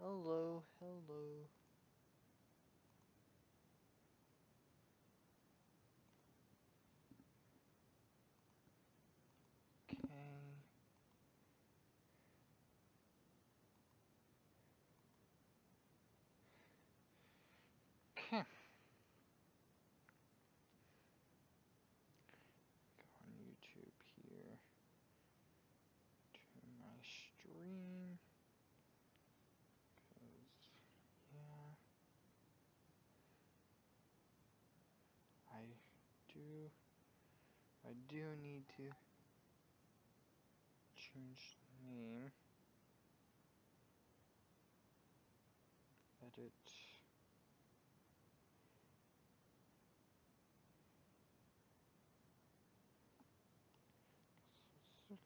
Hello, hello. Okay. Okay. Go on YouTube here to my stream. 'Cause, yeah, I do. I do need to change the name. Edit. Six.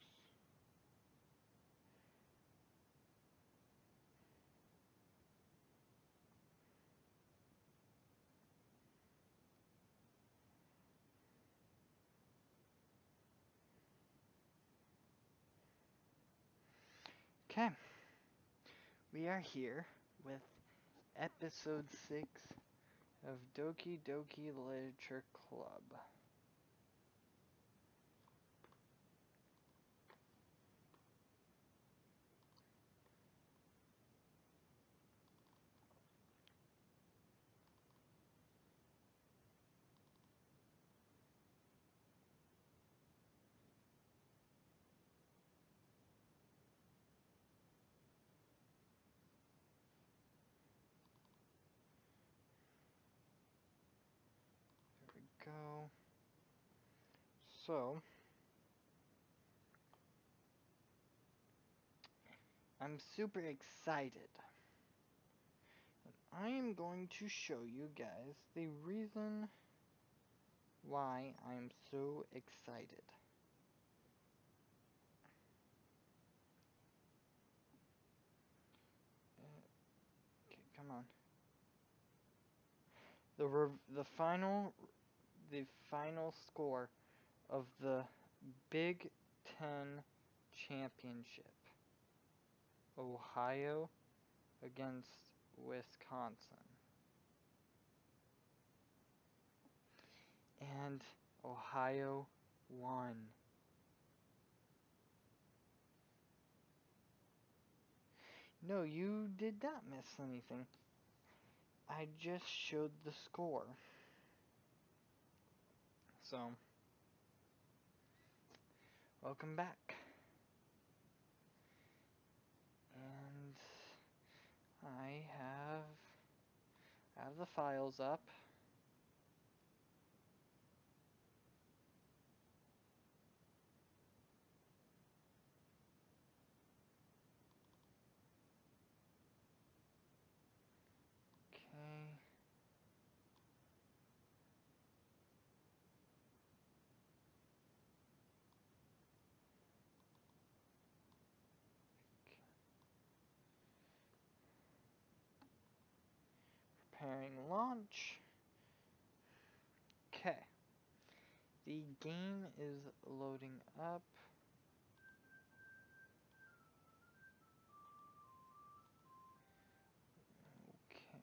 Okay. We are here with episode 6 of Doki Doki Literature Club. There we go. So, I'm super excited. I am going to show you guys the reason why I'm so excited. Okay, come on. The final score of the Big Ten championship. Ohio against Wisconsin. And Ohio won. No, you did not miss anything. I just showed the score. So, welcome back. And I have the files up. Okay. Preparing launch. Okay. The game is loading up. Okay.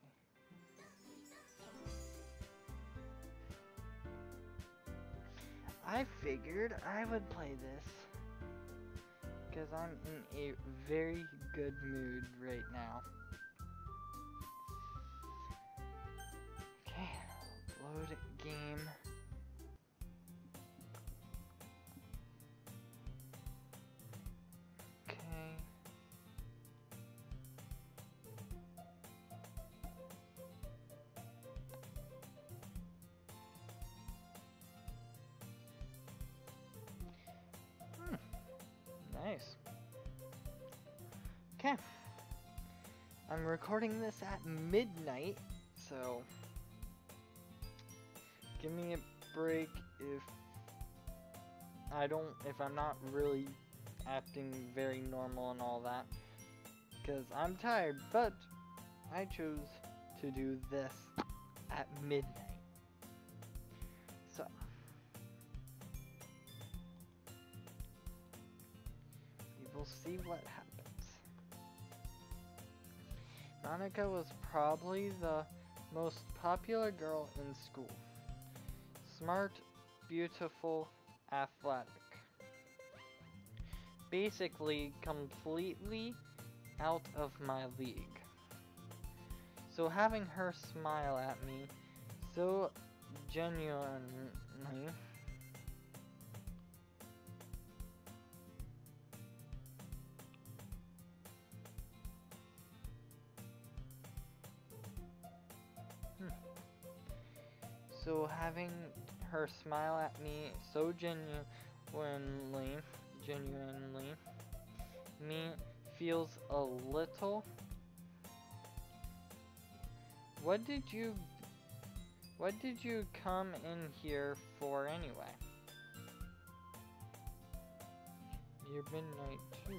I figured I would play this because I'm in a very good mood right now. Okay, load game. Okay. Nice. Okay. I'm recording this at midnight, so give me a break if I'm not really acting very normal and all that, because I'm tired, but I chose to do this at midnight. So, we will see what happens. Annika was probably the most popular girl in school. Smart, beautiful, athletic. Basically, completely out of my league. So having her smile at me so genuinely So having her smile at me so genuinely, me feels a little. What did you come in here for anyway? Your midnight too.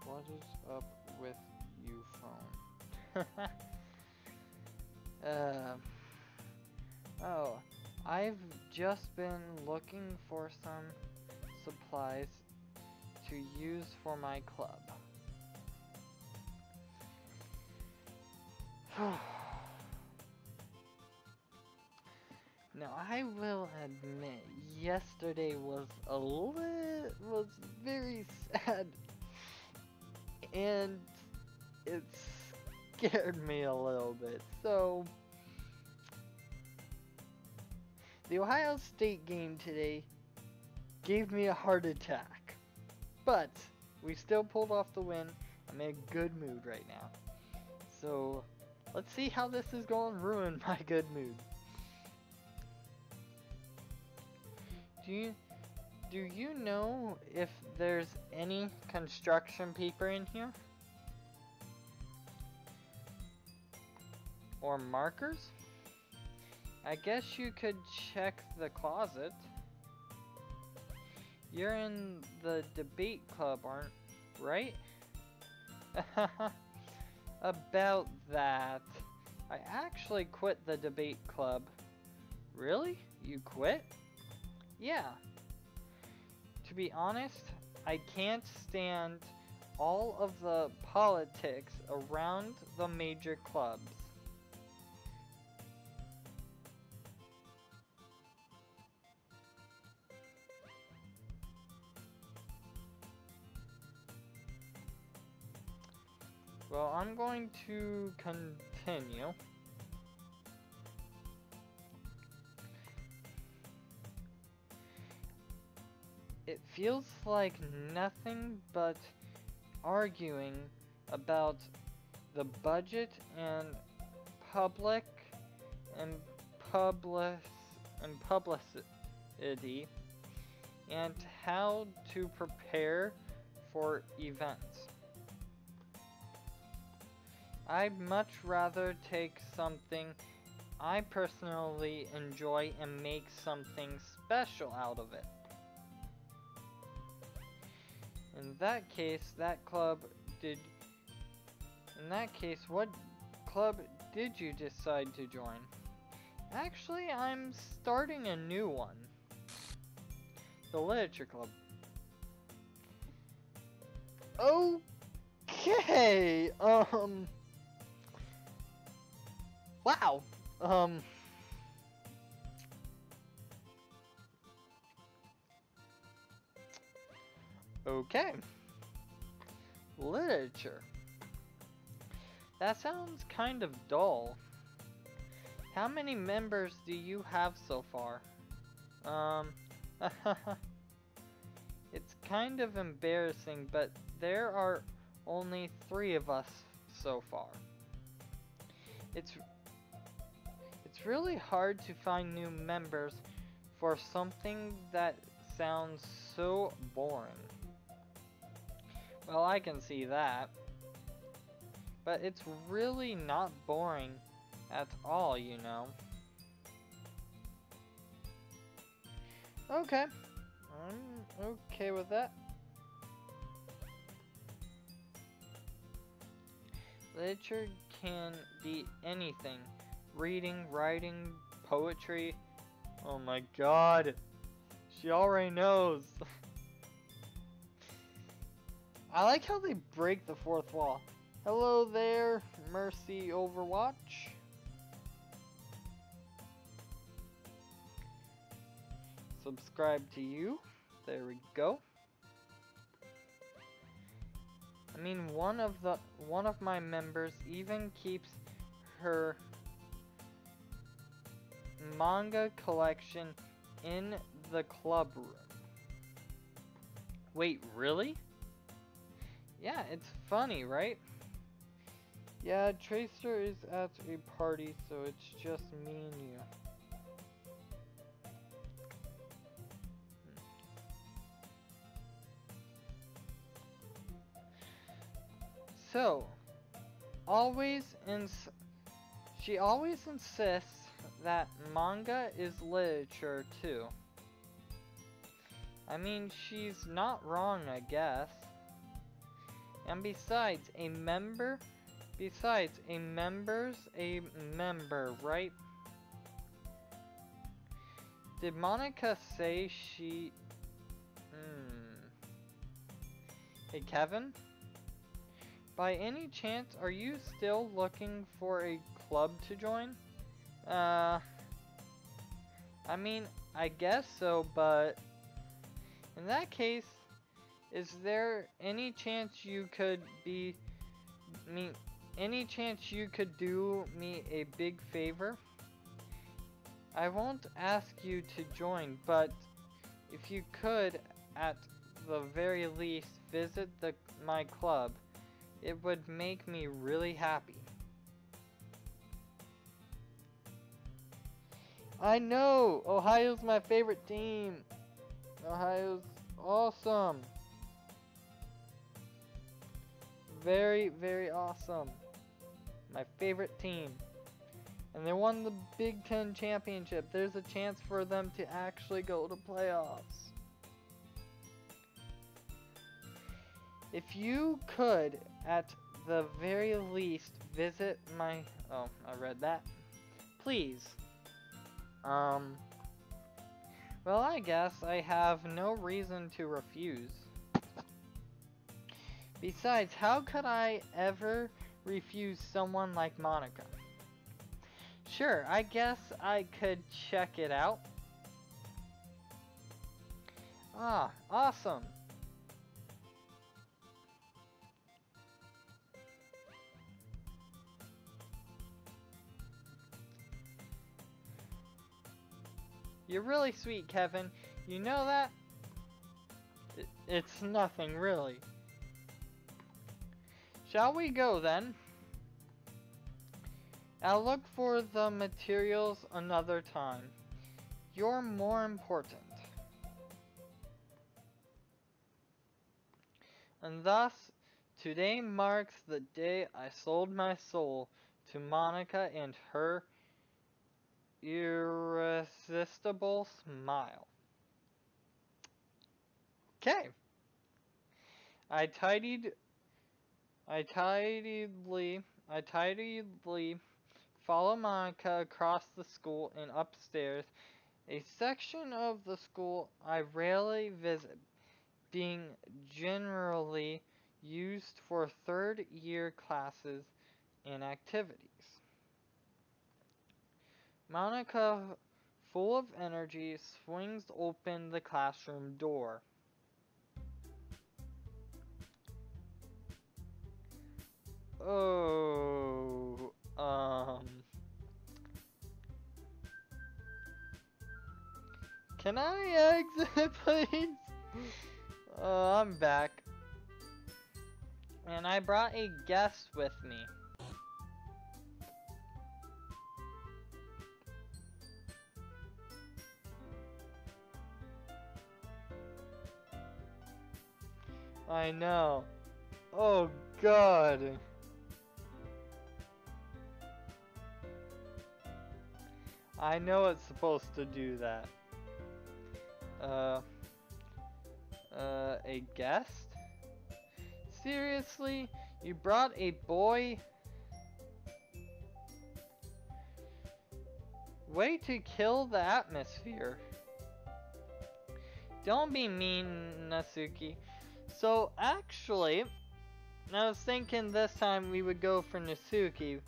What is up with you, phone? Oh, I've just been looking for some supplies to use for my club. Now, I will admit, yesterday was very sad, and it scared me a little bit. So, the Ohio State game today gave me a heart attack, but we still pulled off the win. I'm in a good mood right now. So, let's see how this is going to ruin my good mood. Do you know if there's any construction paper in here? Or markers? I guess you could check the closet. You're in the debate club, aren't right? About that, I actually quit the debate club. Really? You quit? Yeah. To be honest, I can't stand all of the politics around the major clubs. Well, I'm going to continue. It feels like nothing but arguing about the budget and public and publicity and how to prepare for events. I'd much rather take something I personally enjoy and make something special out of it. In that case, what club did you decide to join? Actually, I'm starting a new one. The Literature Club. Okay, wow, okay. Literature. That sounds kind of dull. How many members do you have so far? It's kind of embarrassing, but there are only 3 of us so far. It's really hard to find new members for something that sounds so boring. Well, I can see that. But it's really not boring at all, you know. Okay. I'm okay with that. Literature can be anything. Reading, writing, poetry. Oh my god. She already knows. I like how they break the fourth wall. Hello there, Mercy Overwatch. Subscribe to you. There we go. I mean, one of my members even keeps her manga collection in the club room. Wait, really? Yeah, it's funny, right? Yeah, Tracer is at a party, so it's just me and you. So, she always insists that manga is literature too. I mean, she's not wrong, I guess. And besides, a member's a member, right? Did Monica say she... Hey, Kevin? By any chance, are you still looking for a club to join? I mean, I guess so, but... In that case, is there any chance you could do me a big favor? I won't ask you to join, but if you could, at the very least, visit my club, it would make me really happy. I know! Ohio's my favorite team! Ohio's awesome! Very, very awesome. My favorite team. And they won the Big Ten championship. There's a chance for them to actually go to playoffs. If you could, at the very least, visit my... Oh, I read that. Please. Well, I guess I have no reason to refuse. Besides, how could I ever refuse someone like Monica? Sure, I guess I could check it out. Ah, awesome. You're really sweet, Kevin. You know that? It's nothing, really. Shall we go, then? I'll look for the materials another time. You're more important. And thus, today marks the day I sold my soul to Monica and her irresistible smile. Okay. I tidily follow Monica across the school and upstairs, a section of the school I rarely visit, being generally used for third-year classes and activities. Monica, full of energy, swings open the classroom door. Oh, can I exit, please? I'm back. And I brought a guest with me. I know. Oh, God. I know it's supposed to do that. A guest? Seriously? You brought a boy? Way to kill the atmosphere. Don't be mean, Natsuki. So actually, I was thinking this time we would go for Nasuki.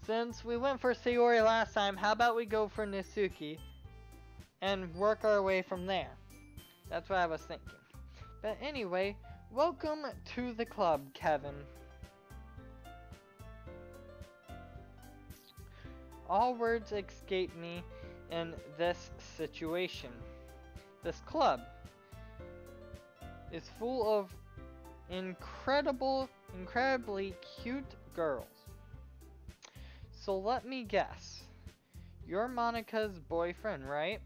Since we went for Sayori last time, how about we go for Nasuki and work our way from there? That's what I was thinking. But anyway, welcome to the club, Kevin. All words escape me in this situation. This club is full of incredibly cute girls. So let me guess. You're Monica's boyfriend, right?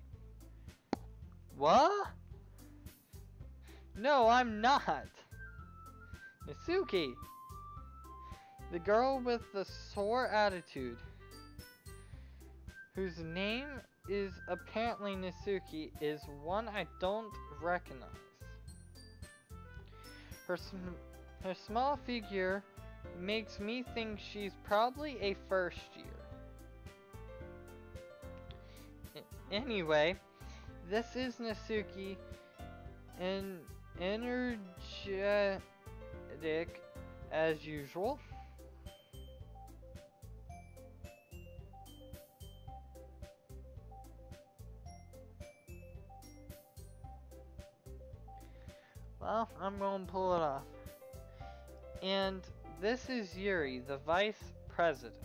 What? No, I'm not. Nasuki. The girl with the sore attitude, whose name is apparently Nasuki, is one I don't recognize. Her small figure makes me think she's probably a first year. Anyway, this is Nasuki, energetic as usual. Well, I'm going to pull it off. And this is Yuri, the vice president.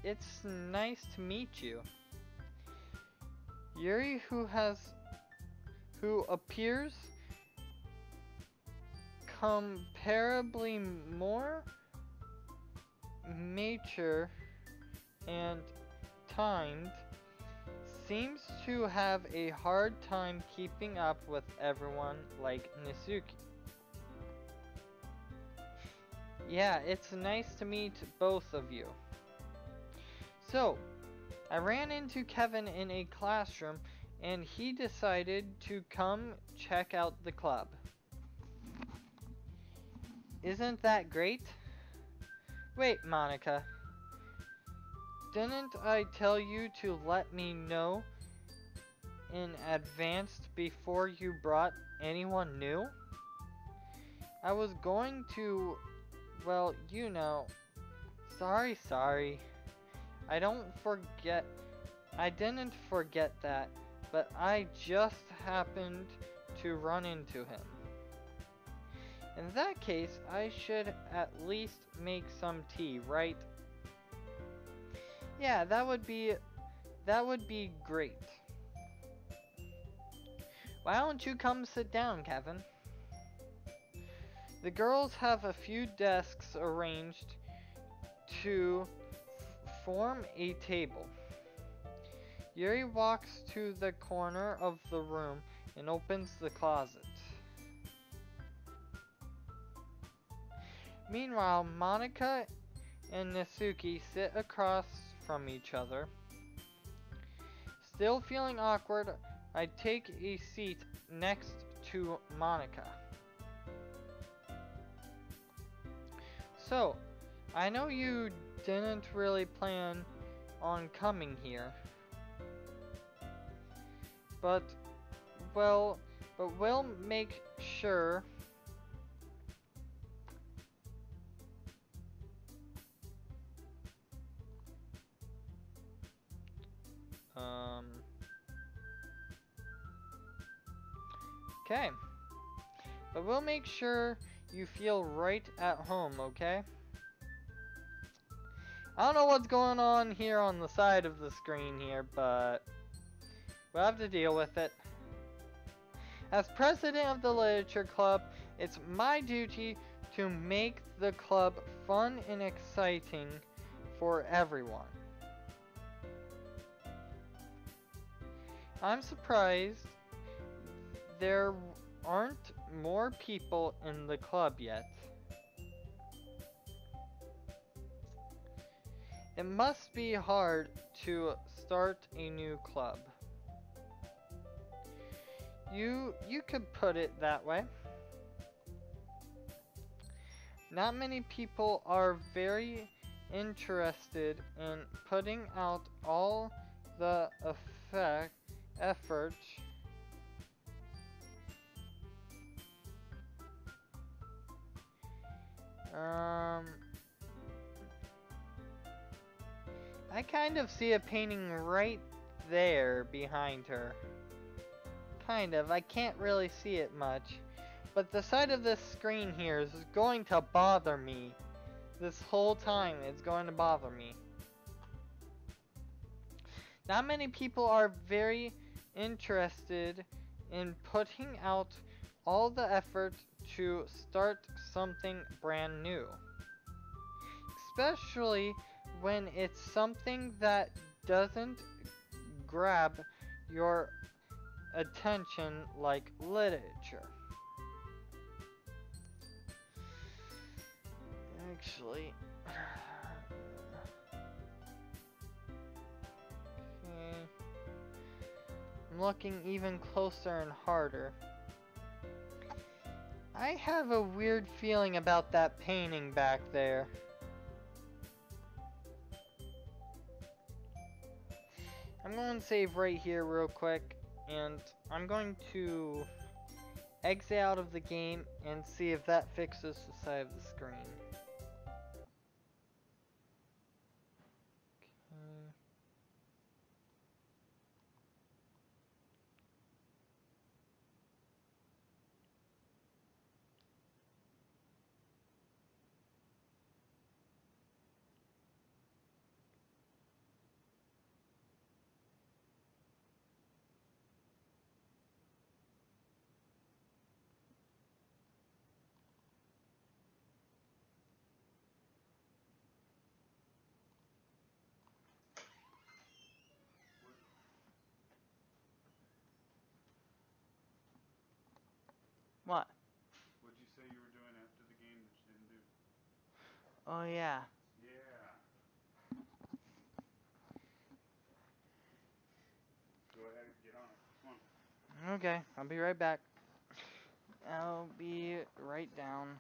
It's nice to meet you. Yuri, who appears comparably more mature and timed, seems to have a hard time keeping up with everyone like Nasuki. Yeah, it's nice to meet both of you. So, I ran into Kevin in a classroom and he decided to come check out the club. Isn't that great? Wait, Monica. Didn't I tell you to let me know in advance before you brought anyone new? I was going to, well, you know. Sorry. I didn't forget that, but I just happened to run into him. In that case, I should at least make some tea, right? Yeah, that would be great. Why don't you come sit down, Kevin? The girls have a few desks arranged to form a table. Yuri walks to the corner of the room and opens the closet. Meanwhile, Monica and Nasuki sit across from each other. Still feeling awkward, I take a seat next to Monica. So, I know you didn't really plan on coming here, but we'll make sure okay. But we'll make sure you feel right at home, okay? I don't know what's going on here on the side of the screen here, but we'll have to deal with it. As president of the Literature Club, it's my duty to make the club fun and exciting for everyone. I'm surprised there aren't more people in the club yet. It must be hard to start a new club. You could put it that way. Not many people are very interested in putting out all the effort Um, I kind of see a painting right there behind her. Kind of. I can't really see it much. But the side of this screen here is going to bother me. This whole time it's going to bother me. Not many people are very interested in putting out all the effort to start something brand new. Especially when it's something that doesn't grab your attention like literature. Actually, okay. I'm looking even closer and harder. I have a weird feeling about that painting back there. I'm going to save right here real quick, and I'm going to exit out of the game and see if that fixes the side of the screen. Okay. What? What'd you say you were doing after the game that you didn't do? Oh yeah. Yeah. Go ahead and get on it. Come on. Okay, I'll be right back. I'll be right down.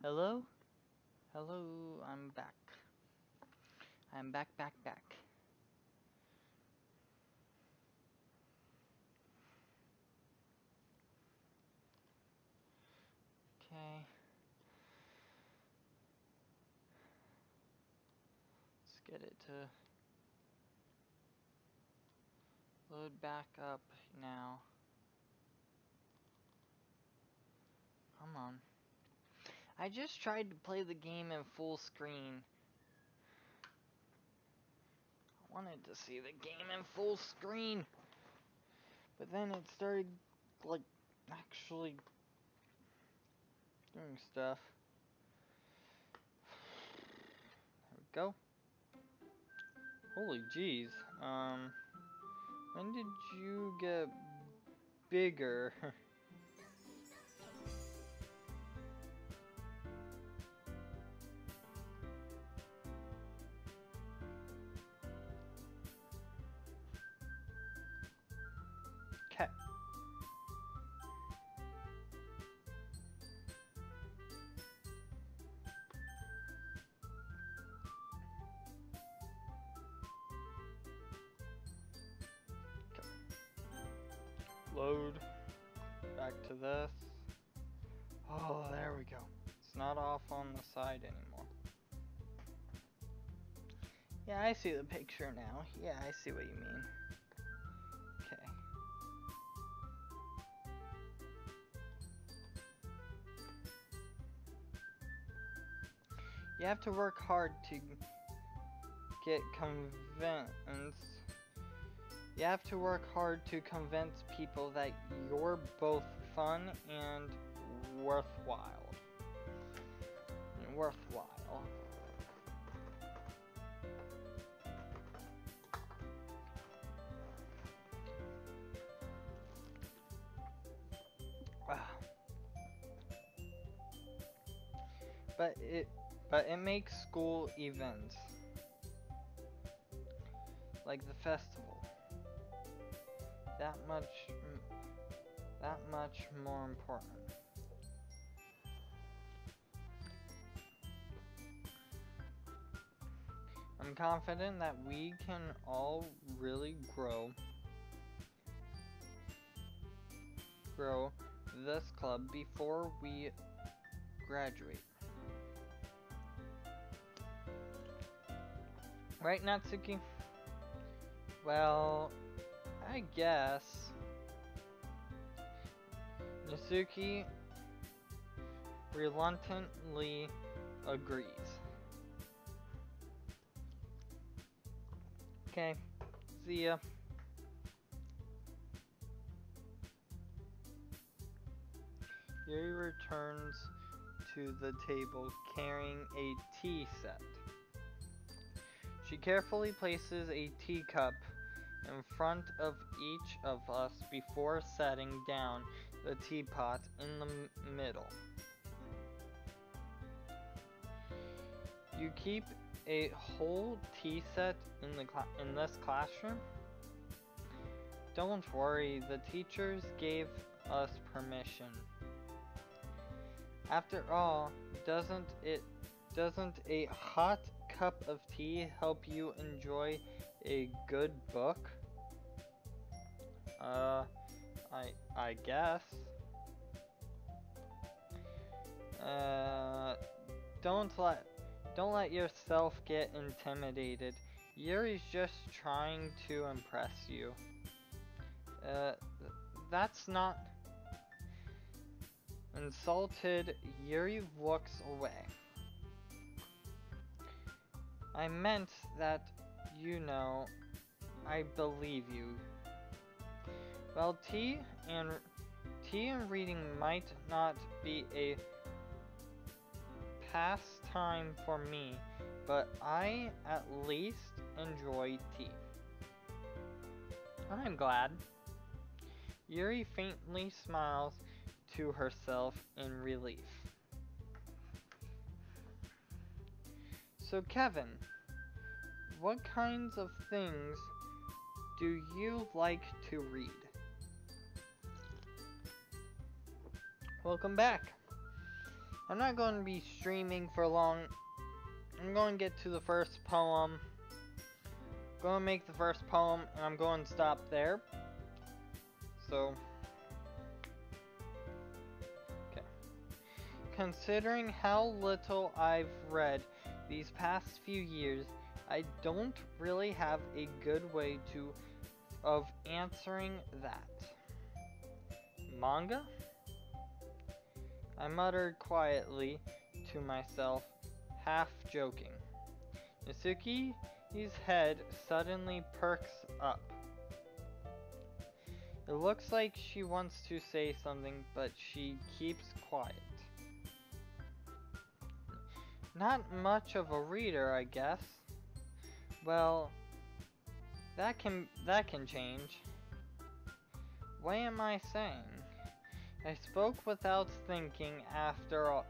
Hello? Hello, I'm back. I'm back. Okay. Let's get it to load back up now. Come on. I just tried to play the game in full screen. I wanted to see the game in full screen. But then it started, like, actually doing stuff. There we go. Holy jeez. When did you get bigger? Okay. Load. Back to this. Oh, there we go. It's not off on the side anymore. Yeah, I see the picture now. Yeah, I see what you mean. Okay. You have to work hard to get convinced. You have to work hard to convince people that you're both fun and worthwhile. But it makes school events like the festival that much more important. I'm confident that we can all really grow this club before we graduate. Right, Natsuki? Well, I guess Natsuki reluctantly agrees. Okay, see ya. Yuri returns to the table carrying a tea set. She carefully places a teacup in front of each of us before setting down the teapot in the middle. You keep a whole tea set in this classroom? Don't worry, the teachers gave us permission. After all, doesn't a hot cup of tea help you enjoy a good book? I guess. Don't let yourself get intimidated. Yuri's just trying to impress you. That's not... Insulted, Yuri looks away. I meant that, I believe you. Well, tea and reading might not be a pastime for me, but I at least enjoy tea. I'm glad. Yuri faintly smiles to herself in relief. So Kevin, what kinds of things do you like to read? Welcome back. I'm not going to be streaming for long. I'm going to get to the first poem. Going to make the first poem, and I'm going to stop there. So, okay. Considering how little I've read these past few years, I don't really have a good way of answering that. Manga? I muttered quietly to myself, half joking. Natsuki's head suddenly perks up. It looks like she wants to say something, but she keeps quiet. Not much of a reader, I guess. Well, that can change. What am I saying? I spoke without thinking after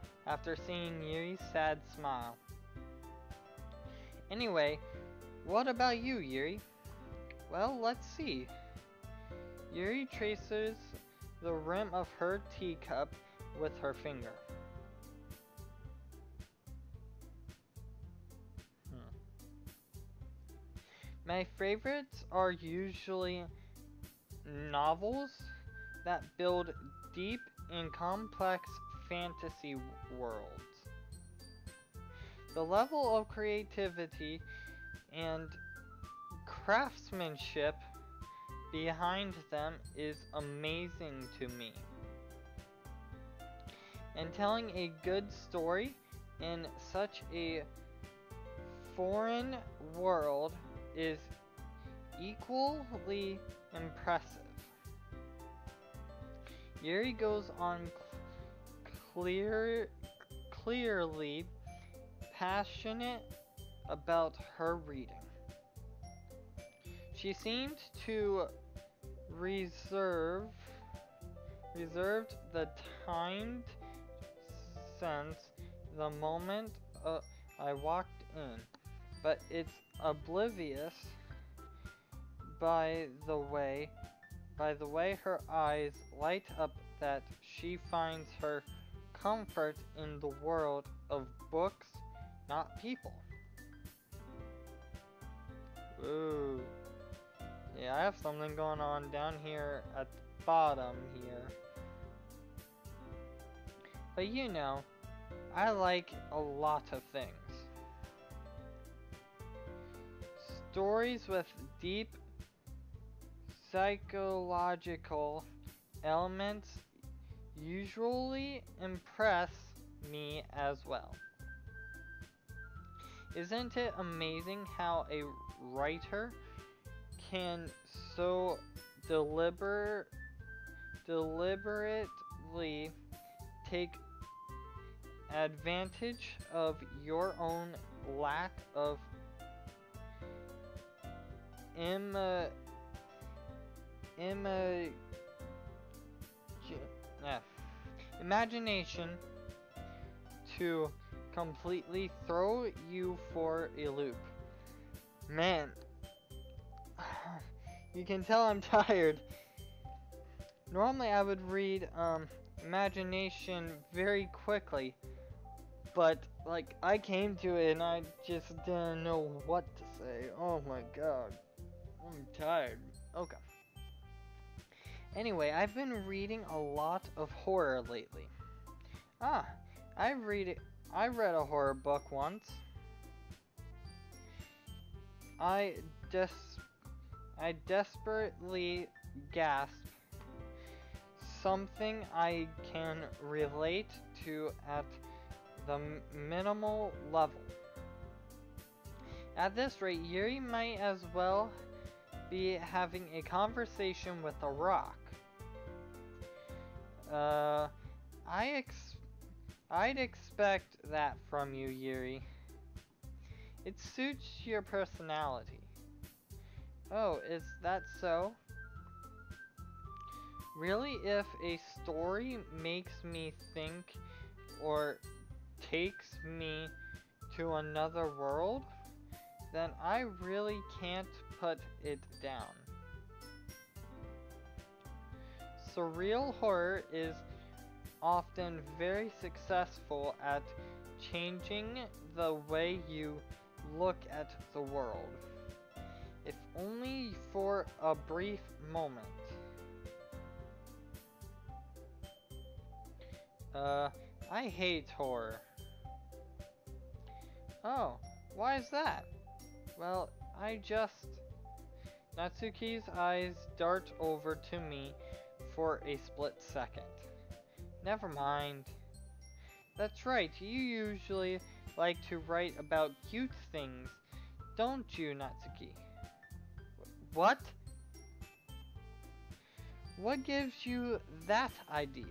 seeing Yuri's sad smile. Anyway, what about you, Yuri? Well, let's see. Yuri traces the rim of her teacup with her finger. My favorites are usually novels that build deep and complex fantasy worlds. The level of creativity and craftsmanship behind them is amazing to me. And telling a good story in such a foreign world is equally impressive. Yuri goes on clearly passionate about her reading. She seemed to reserved the timed sense the moment I walked in, but it's oblivious by the way her eyes light up that she finds her comfort in the world of books, not people. Ooh. Yeah, I have something going on down here at the bottom here. But you know, I like a lot of things. Stories with deep psychological elements usually impress me as well. Isn't it amazing how a writer can so deliberately take advantage of your own lack of imagination to completely throw you for a loop. Man, you can tell I'm tired. Normally I would read imagination very quickly, but like I came to it and I just didn't know what to say. Oh my god, I'm tired. Okay. Anyway, I've been reading a lot of horror lately. I read a horror book once. I desperately gasped. Something I can relate to at the minimal level. At this rate, Yuri might as well be having a conversation with a rock. I'd expect that from you, Yuri. It suits your personality. Oh, is that so? Really, if a story makes me think or takes me to another world, then I really can't put it down. Surreal horror is often very successful at changing the way you look at the world, if only for a brief moment. I hate horror. Oh, why is that? Well, Natsuki's eyes dart over to me for a split second. Never mind. That's right, you usually like to write about cute things, don't you, Natsuki? What? What gives you that idea?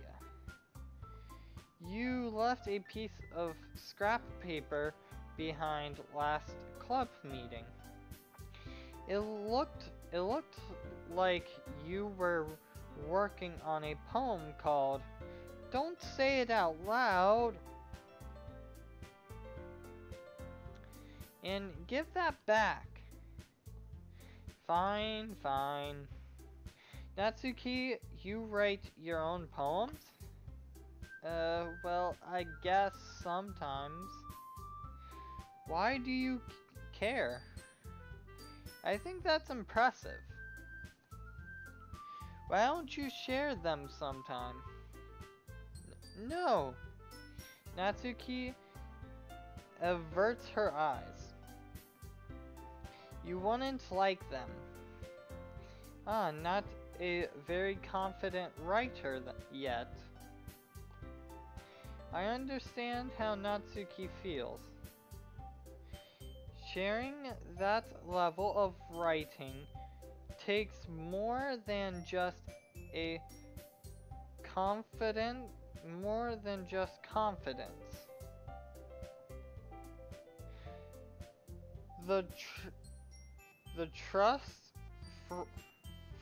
You left a piece of scrap paper behind last club meeting. It looked like you were working on a poem called "Don't Say It Out Loud." And give that back. Fine, fine. Natsuki, you write your own poems? Well, I guess sometimes. Why do you care? I think that's impressive. Why don't you share them sometime? No. Natsuki averts her eyes. You wouldn't like them. Not a very confident writer yet. I understand how Natsuki feels. Sharing that level of writing takes more than just confidence. The trust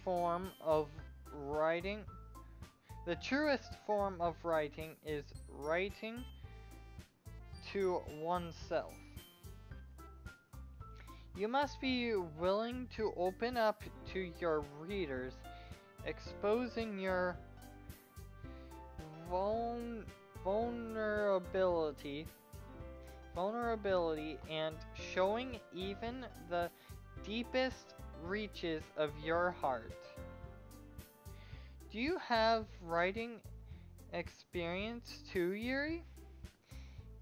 form of writing, the truest form of writing is writing to oneself. You must be willing to open up to your readers, exposing your vulnerability and showing even the deepest reaches of your heart. Do you have writing experience too, Yuri?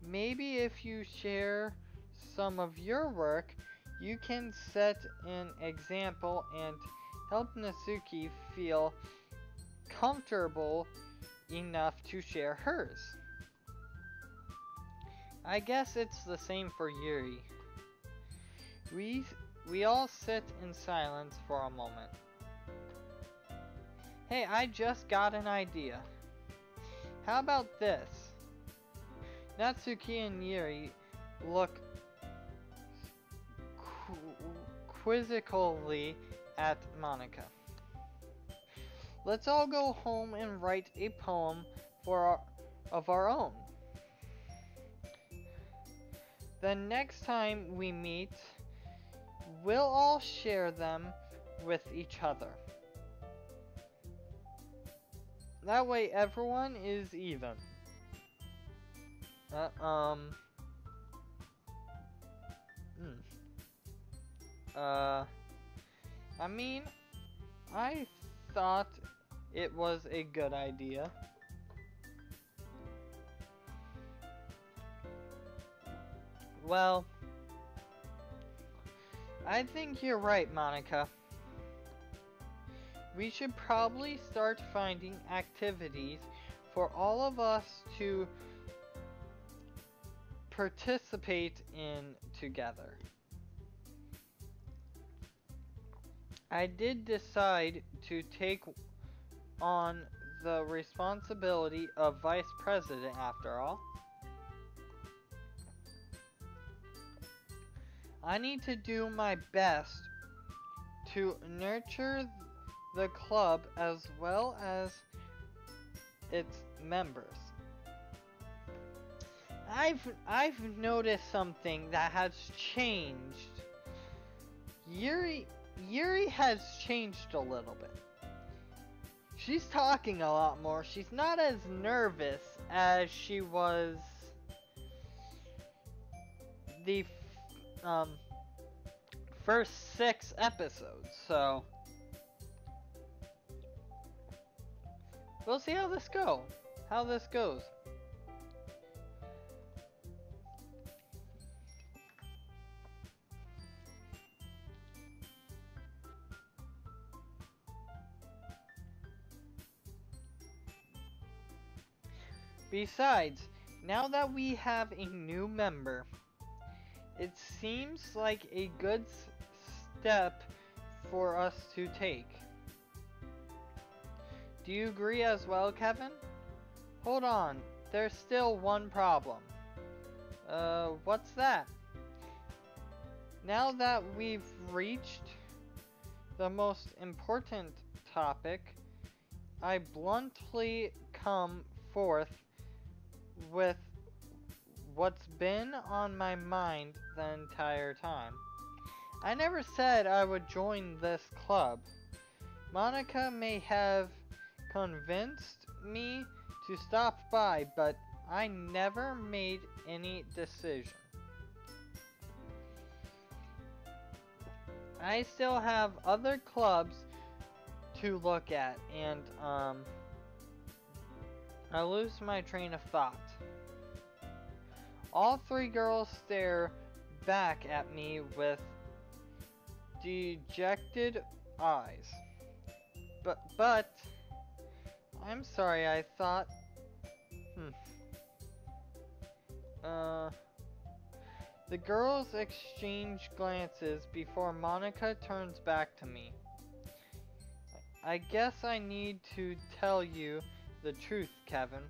Maybe if you share some of your work, you can set an example and help Natsuki feel comfortable enough to share hers. I guess it's the same for Yuri. We all sit in silence for a moment. Hey, I just got an idea. How about this? Natsuki and Yuri look quizzically at Monika. Let's all go home and write a poem of our own. The next time we meet, we'll all share them with each other. That way everyone is even. I mean, I thought it was a good idea. Well, I think you're right, Monika. We should probably start finding activities for all of us to participate in together. I did decide to take on the responsibility of vice president after all. I need to do my best to nurture the club as well as its members. I've noticed something that has changed. Yuri has changed a little bit. She's talking a lot more. She's not as nervous as she was the first 6 episodes. So we'll see how this goes. Besides, now that we have a new member, it seems like a good step for us to take. Do you agree as well, Kevin? Hold on, there's still one problem. What's that? Now that we've reached the most important topic, I bluntly come forth with what's been on my mind the entire time. I never said I would join this club. Monica may have convinced me to stop by, but I never made any decision. I still have other clubs to look at, and I lose my train of thought. All 3 girls stare back at me with dejected eyes. But I'm sorry, I thought the girls exchange glances before Monica turns back to me. I guess I need to tell you the truth, Kevin.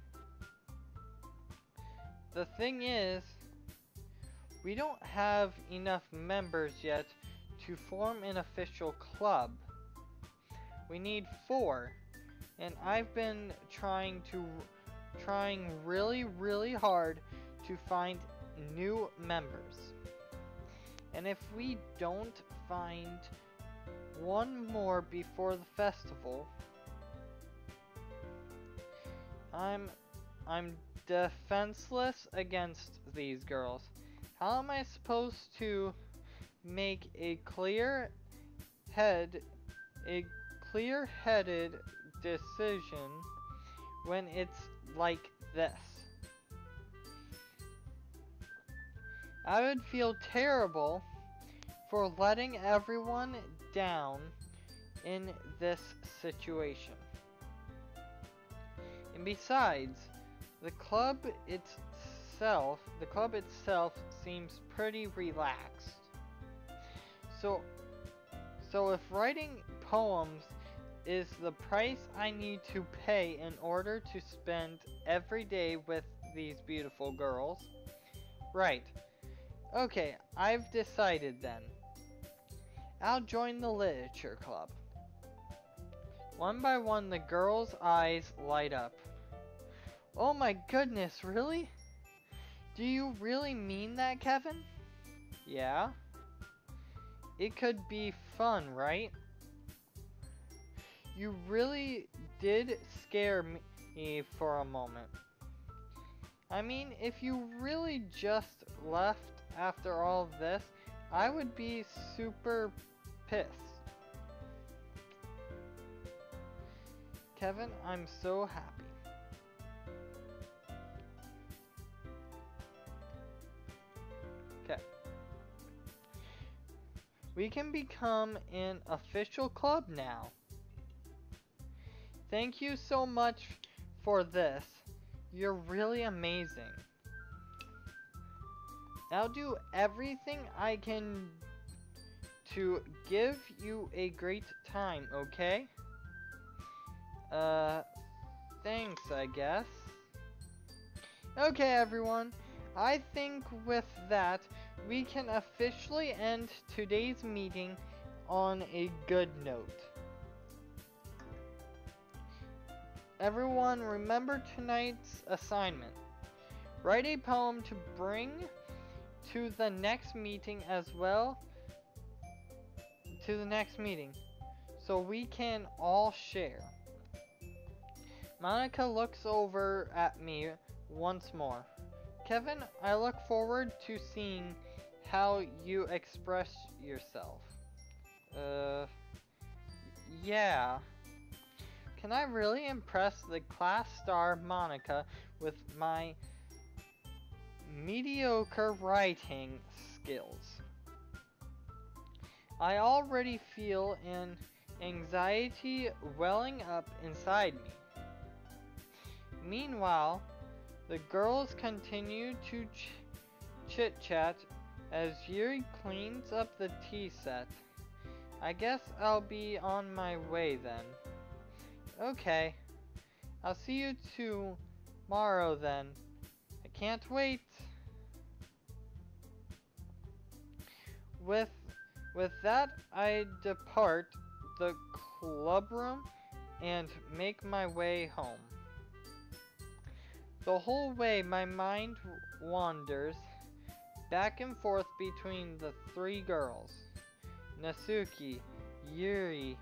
The thing is, we don't have enough members yet to form an official club. We need 4, and I've been trying really hard to find new members. And if we don't find one more before the festival, I'm defenseless against these girls. How am I supposed to make a clear-headed decision when it's like this? I would feel terrible for letting everyone down in this situation. And besides, the club itself seems pretty relaxed. So if writing poems is the price I need to pay in order to spend every day with these beautiful girls, right. Okay, I've decided then. I'll join the literature club. One by one, the girls' eyes light up. Oh my goodness, really? Do you really mean that, Kevin? Yeah. It could be fun, right? You really did scare me for a moment. I mean, if you really just left after all of this, I would be super pissed. Kevin, I'm so happy. Okay. We can become an official club now. Thank you so much for this. You're really amazing. I'll do everything I can to give you a great time, okay? Thanks, I guess. Okay, everyone. I think with that, we can officially end today's meeting on a good note. Everyone, remember tonight's assignment. Write a poem to bring to the next meeting so we can all share. Monica looks over at me once more. Kevin, I look forward to seeing how you express yourself. Uh, yeah. Can I really impress the class star Monica with my mediocre writing skills? I already feel an anxiety welling up inside me. Meanwhile, the girls continue to chit-chat as Yuri cleans up the tea set. I guess I'll be on my way then. Okay, I'll see you tomorrow then. I can't wait. With that, I depart the clubroom and make my way home. The whole way my mind wanders back and forth between the three girls, Natsuki, Yuri,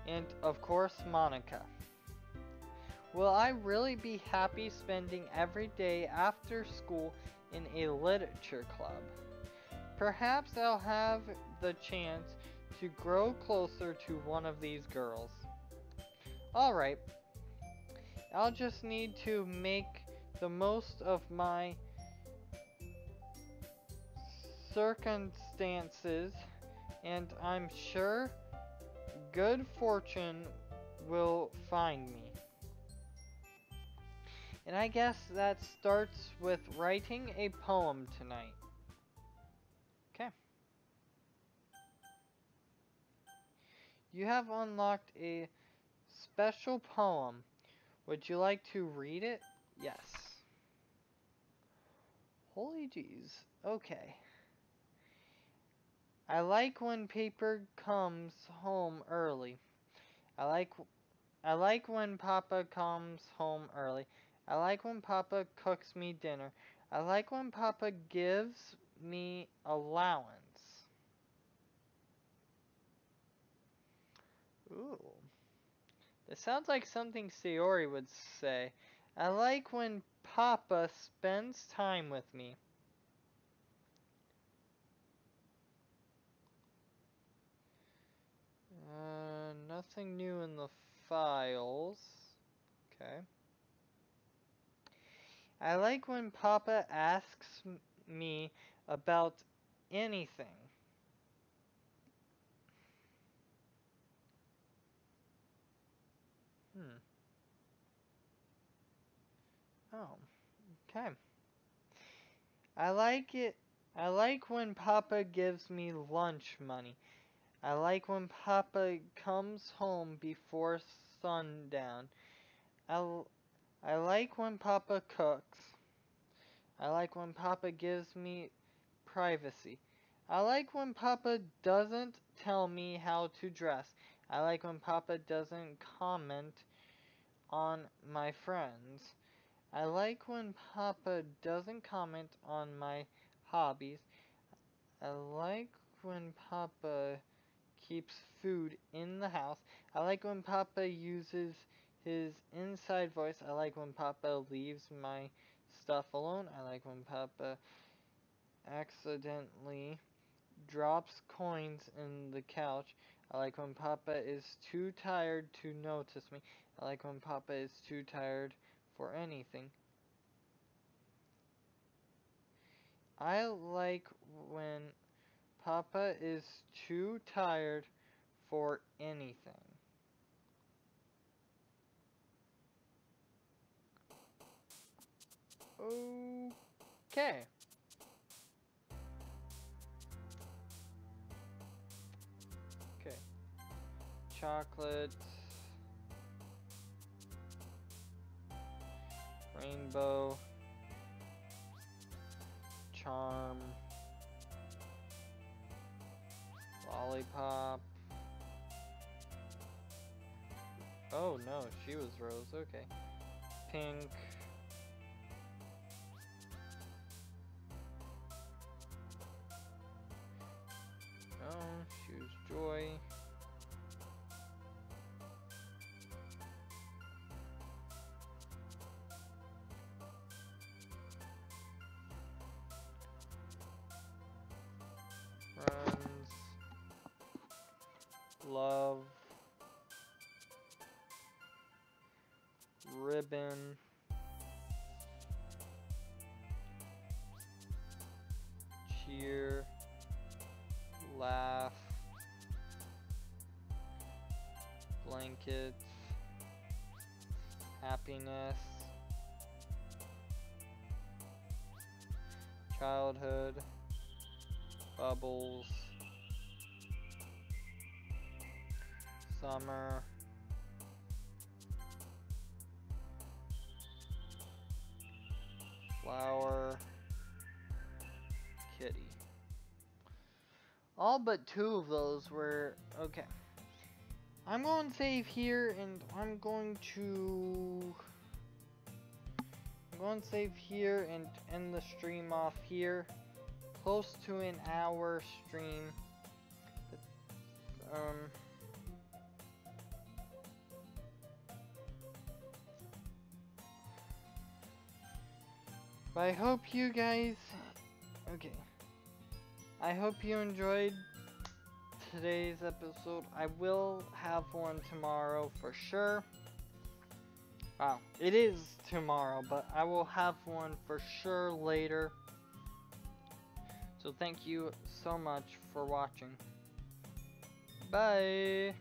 and of course Monica. Will I really be happy spending every day after school in a literature club? Perhaps I'll have the chance to grow closer to one of these girls. Alright, I'll just need to make the most of my circumstances, and I'm sure good fortune will find me. And I guess that starts with writing a poem tonight. Okay. You have unlocked a special poem. Would you like to read it? Yes. Holy jeez. Okay. I like when paper comes home early. I like when Papa comes home early. I like when Papa cooks me dinner. I like when Papa gives me allowance. Ooh. This sounds like something Sayori would say. I like when Papa spends time with me. Nothing new in the files. Okay. I like when Papa asks me about anything. Oh, okay. I like it. I like when Papa gives me lunch money. I like when Papa comes home before sundown. I like when Papa cooks. I like when Papa gives me privacy. I like when Papa doesn't tell me how to dress. I like when Papa doesn't comment on my friends. I like when Papa doesn't comment on my hobbies. I like when Papa keeps food in the house. I like when Papa uses his inside voice. I like when Papa leaves my stuff alone. I like when Papa accidentally drops coins in the couch. I like when Papa is too tired to notice me. I like when Papa is too tired for anything. I like when Papa is too tired for anything. Okay. Okay. Chocolate. Rainbow. Charm. Lollipop. Oh no, she was Rose. Okay. Pink. Oh, she was Joy. love, ribbon, cheer, laugh, blanket, happiness, childhood, bubbles, summer, flower, kitty. All but 2 of those were okay. I'm going to save here, and I'm going to save here and end the stream off here. Close to an hour stream. But I hope you guys, okay. I hope you enjoyed today's episode. I will have one tomorrow for sure. Wow, it is tomorrow, but I will have one for sure later. So thank you so much for watching. Bye!